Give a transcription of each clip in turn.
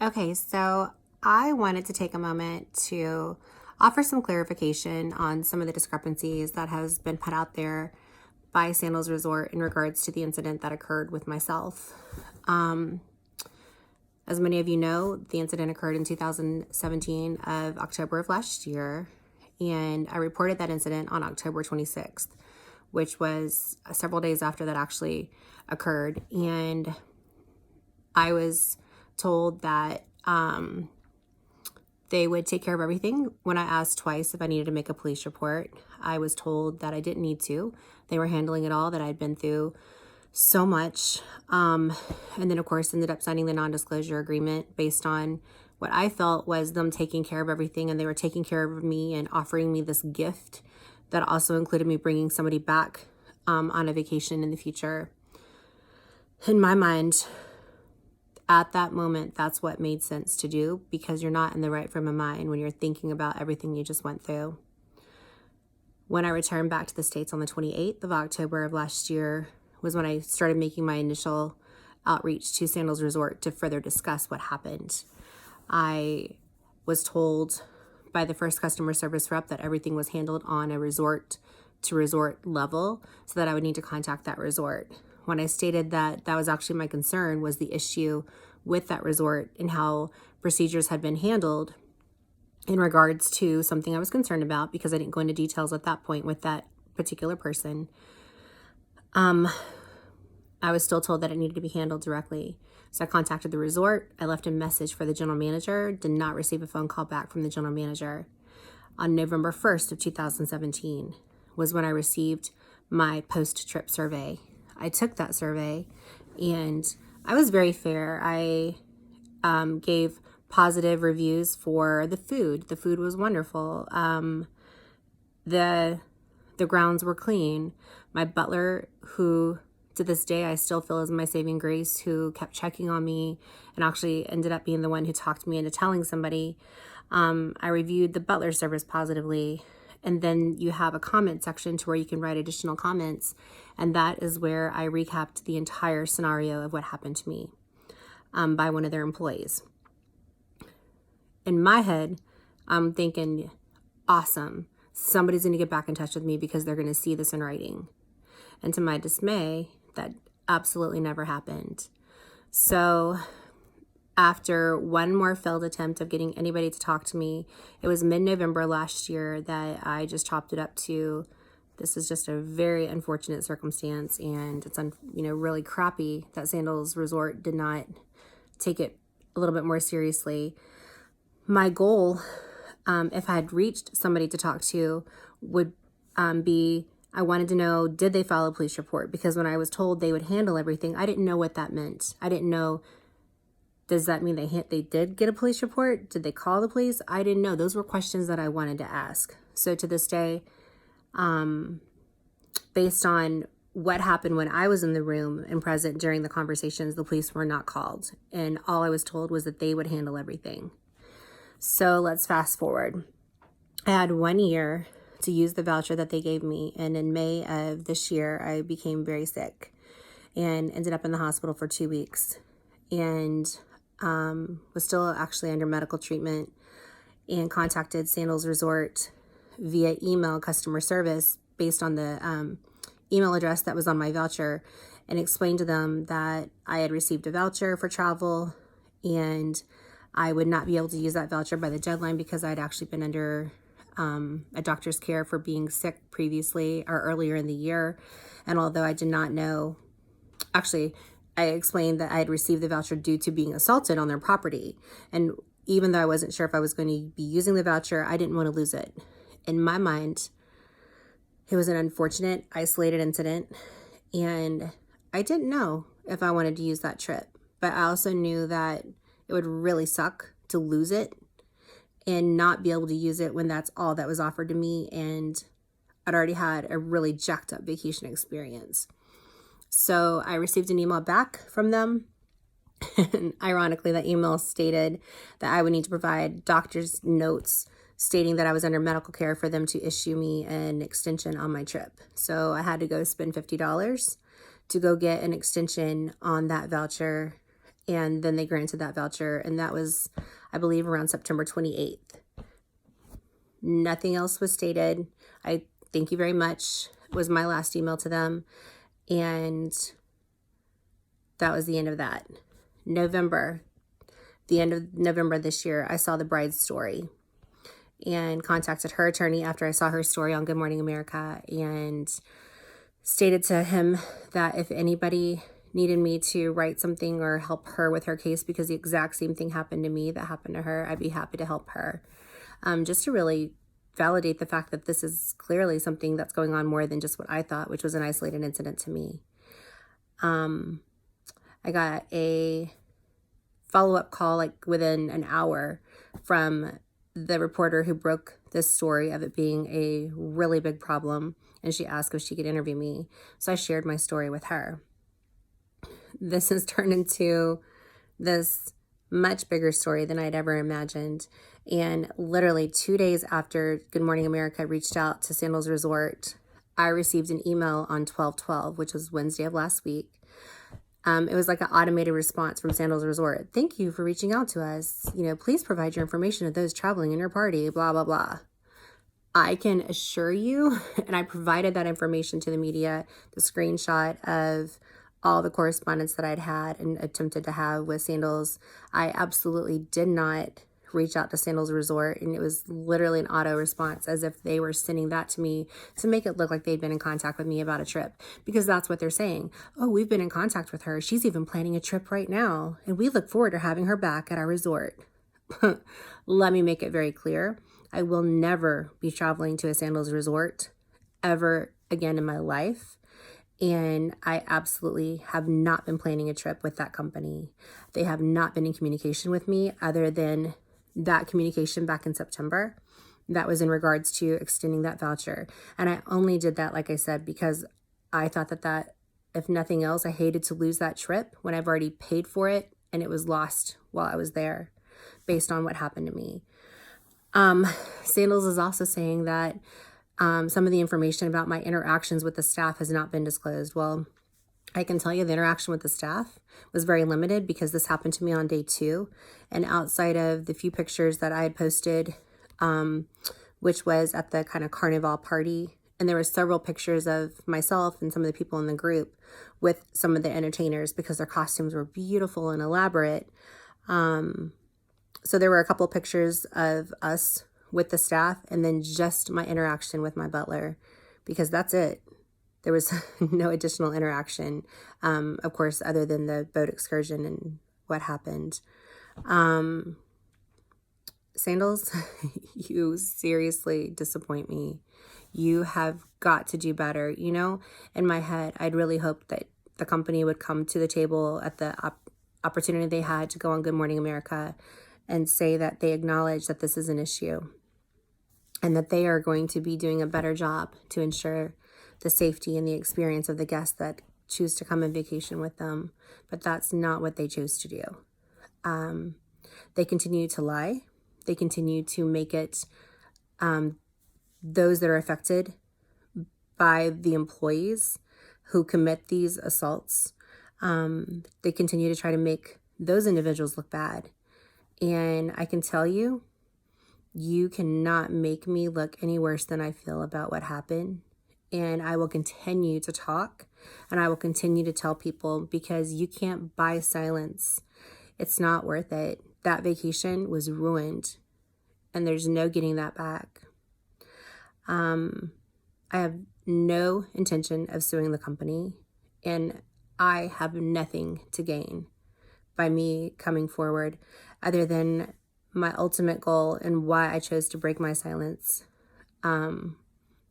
Okay, so I wanted to take a moment to offer some clarification on some of the discrepancies that has been put out there by Sandals Resort in regards to the incident that occurred with myself. Um, as many of you know, the incident occurred in 2017 of October of last year, and I reported that incident on October 26th, which was several days after that actually occurred. And I was told that they would take care of everything. When I asked twice if I needed to make a police report, I was told that I didn't need to. They were handling it all, that I'd been through so much. And then, of course, ended up signing the non-disclosure agreement based on what I felt was them taking care of everything, and they were taking care of me and offering me this gift that also included me bringing somebody back on a vacation in the future. In my mind, at that moment, that's what made sense to do, because you're not in the right frame of mind when you're thinking about everything you just went through. When I returned back to the States on the 28th of October of last year was when I started making my initial outreach to Sandals Resort to further discuss what happened. I was told by the first customer service rep that everything was handled on a resort to resort level, so that I would need to contact that resort. When I stated that that was actually my concern, was the issue with that resort and how procedures had been handled in regards to something I was concerned about, because I didn't go into details at that point with that particular person. I was still told that it needed to be handled directly. So I contacted the resort. I left a message for the general manager, did not receive a phone call back from the general manager. On November 1st of 2017 was when I received my post-trip survey. I took that survey and I was very fair. I gave positive reviews for the food. The food was wonderful. The grounds were clean. My butler, who to this day I still feel is my saving grace, who kept checking on me and actually ended up being the one who talked me into telling somebody, I reviewed the butler service positively. And then you have a comment section to where you can write additional comments. And that is where I recapped the entire scenario of what happened to me by one of their employees. In my head, I'm thinking, awesome, somebody's going to get back in touch with me because they're going to see this in writing. And to my dismay, that absolutely never happened. So after one more failed attempt of getting anybody to talk to me, it was mid-November last year that I just chopped it up to, this is just a very unfortunate circumstance, and it's really crappy that Sandals Resort did not take it a little bit more seriously. My goal, if I had reached somebody to talk to, would be, I wanted to know, did they file a police report? Because when I was told they would handle everything, I didn't know what that meant. I didn't know, does that mean they did get a police report? Did they call the police? I didn't know. Those were questions that I wanted to ask. So to this day, based on what happened when I was in the room and present during the conversations, the police were not called. And all I was told was that they would handle everything. So let's fast forward. I had 1 year to use the voucher that they gave me. And in May of this year, I became very sick and ended up in the hospital for 2 weeks. And was still actually under medical treatment, and contacted Sandals Resort via email customer service based on the email address that was on my voucher, and explained to them that I had received a voucher for travel and I would not be able to use that voucher by the deadline because I'd actually been under a doctor's care for being sick previously or earlier in the year. And although I did not know, actually, I explained that I had received the voucher due to being assaulted on their property. And even though I wasn't sure if I was going to be using the voucher, I didn't want to lose it. In my mind, it was an unfortunate, isolated incident, and I didn't know if I wanted to use that trip. But I also knew that it would really suck to lose it and not be able to use it when that's all that was offered to me, and I'd already had a really jacked up vacation experience. So I received an email back from them, and ironically, that email stated that I would need to provide doctor's notes stating that I was under medical care for them to issue me an extension on my trip. So I had to go spend $50 to go get an extension on that voucher And then they granted that voucher. And that was, I believe, around September 28th. Nothing else was stated. I thank you very much was my last email to them. And that was the end of that. The end of November this year, I saw the bride's story and contacted her attorney after I saw her story on Good Morning America and stated to him that if anybody needed me to write something or help her with her case, because the exact same thing happened to me that happened to her, I'd be happy to help her. Just to really validate the fact that this is clearly something that's going on more than just what I thought, which was an isolated incident to me. I got a follow-up call like within an hour from the reporter who broke this story of it being a really big problem, and she asked if she could interview me. So I shared my story with her. This has turned into this much bigger story than I'd ever imagined. And literally 2 days after Good Morning America reached out to Sandals Resort, I received an email on 12/12, which was Wednesday of last week. It was like an automated response from Sandals Resort. Thank you for reaching out to us. Please provide your information to those traveling in your party, blah, blah, blah. I can assure you, and I provided that information to the media, the screenshot of all the correspondence that I'd had and attempted to have with Sandals. I absolutely did not reach out to Sandals Resort, and it was literally an auto response as if they were sending that to me to make it look like they'd been in contact with me about a trip, because that's what they're saying. Oh, we've been in contact with her. She's even planning a trip right now, and we look forward to having her back at our resort. Let me make it very clear. I will never be traveling to a Sandals Resort ever again in my life. And I absolutely have not been planning a trip with that company. They have not been in communication with me other than that communication back in September. That was in regards to extending that voucher. And I only did that, like I said, because I thought that if nothing else, I hated to lose that trip when I've already paid for it and it was lost while I was there based on what happened to me. Sandals is also saying that some of the information about my interactions with the staff has not been disclosed. Well, I can tell you the interaction with the staff was very limited because this happened to me on day 2. And outside of the few pictures that I had posted, which was at the kind of carnival party, and there were several pictures of myself and some of the people in the group with some of the entertainers because their costumes were beautiful and elaborate. So there were a couple of pictures of us with the staff and then just my interaction with my butler, because that's it. There was no additional interaction, of course, other than the boat excursion and what happened. Sandals, you seriously disappoint me. You have got to do better. In my head, I'd really hoped that the company would come to the table at the opportunity they had to go on Good Morning America and say that they acknowledge that this is an issue and that they are going to be doing a better job to ensure the safety and the experience of the guests that choose to come on vacation with them. But that's not what they chose to do. They continue to lie. They continue to make it those that are affected by the employees who commit these assaults. They continue to try to make those individuals look bad. And I can tell you, you cannot make me look any worse than I feel about what happened. And I will continue to talk and I will continue to tell people, because you can't buy silence. It's not worth it. That vacation was ruined and there's no getting that back. I have no intention of suing the company, and I have nothing to gain by me coming forward other than my ultimate goal and why I chose to break my silence.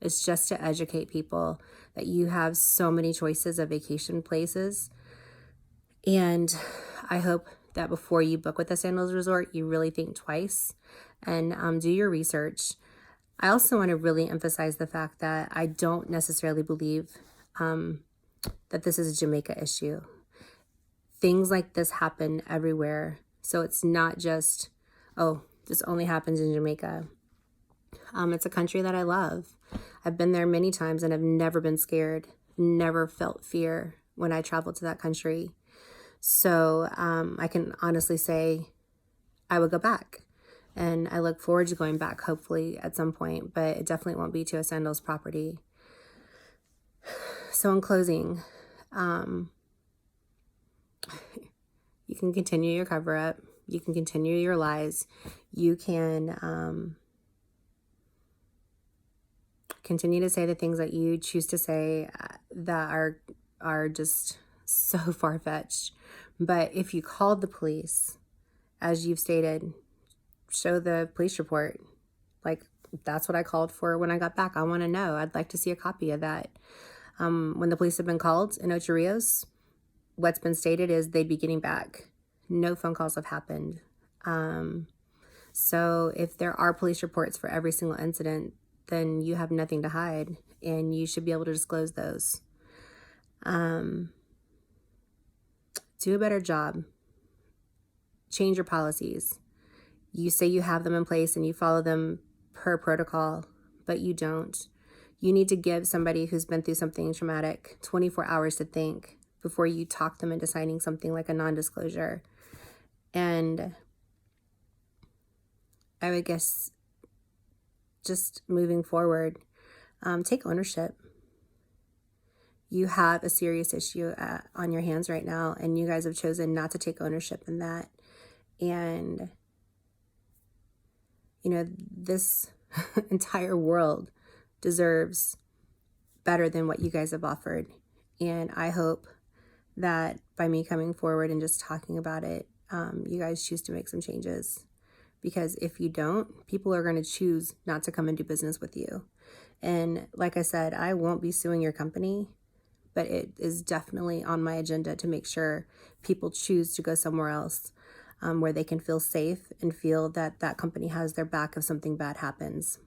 It's just to educate people that you have so many choices of vacation places. And I hope that before you book with the Sandals Resort, you really think twice and do your research. I also want to really emphasize the fact that I don't necessarily believe that this is a Jamaica issue. Things like this happen everywhere. So it's not just, oh, this only happens in Jamaica. It's a country that I love. I've been there many times and I've never been scared, never felt fear when I traveled to that country. So I can honestly say I would go back. And I look forward to going back, hopefully, at some point, but it definitely won't be to a Sandals property. So in closing, you can continue your cover-up. You can continue your lies. You can continue to say the things that you choose to say that are just so far-fetched. But if you called the police, as you've stated, show the police report. Like, that's what I called for when I got back. I want to know. I'd like to see a copy of that. When the police have been called in Ocho Rios, what's been stated is they'd be getting back. No phone calls have happened. So if there are police reports for every single incident, then you have nothing to hide, and you should be able to disclose those. Do a better job. Change your policies. You say you have them in place and you follow them per protocol, but you don't. You need to give somebody who's been through something traumatic 24 hours to think before you talk them into signing something like a non-disclosure. And I would guess just moving forward, take ownership. You have a serious issue on your hands right now, and you guys have chosen not to take ownership in that. And, you know, this entire world deserves better than what you guys have offered. And I hope that by me coming forward and just talking about it, you guys choose to make some changes. Because if you don't, people are going to choose not to come and do business with you. And like I said, I won't be suing your company, but it is definitely on my agenda to make sure people choose to go somewhere else where they can feel safe and feel that that company has their back if something bad happens.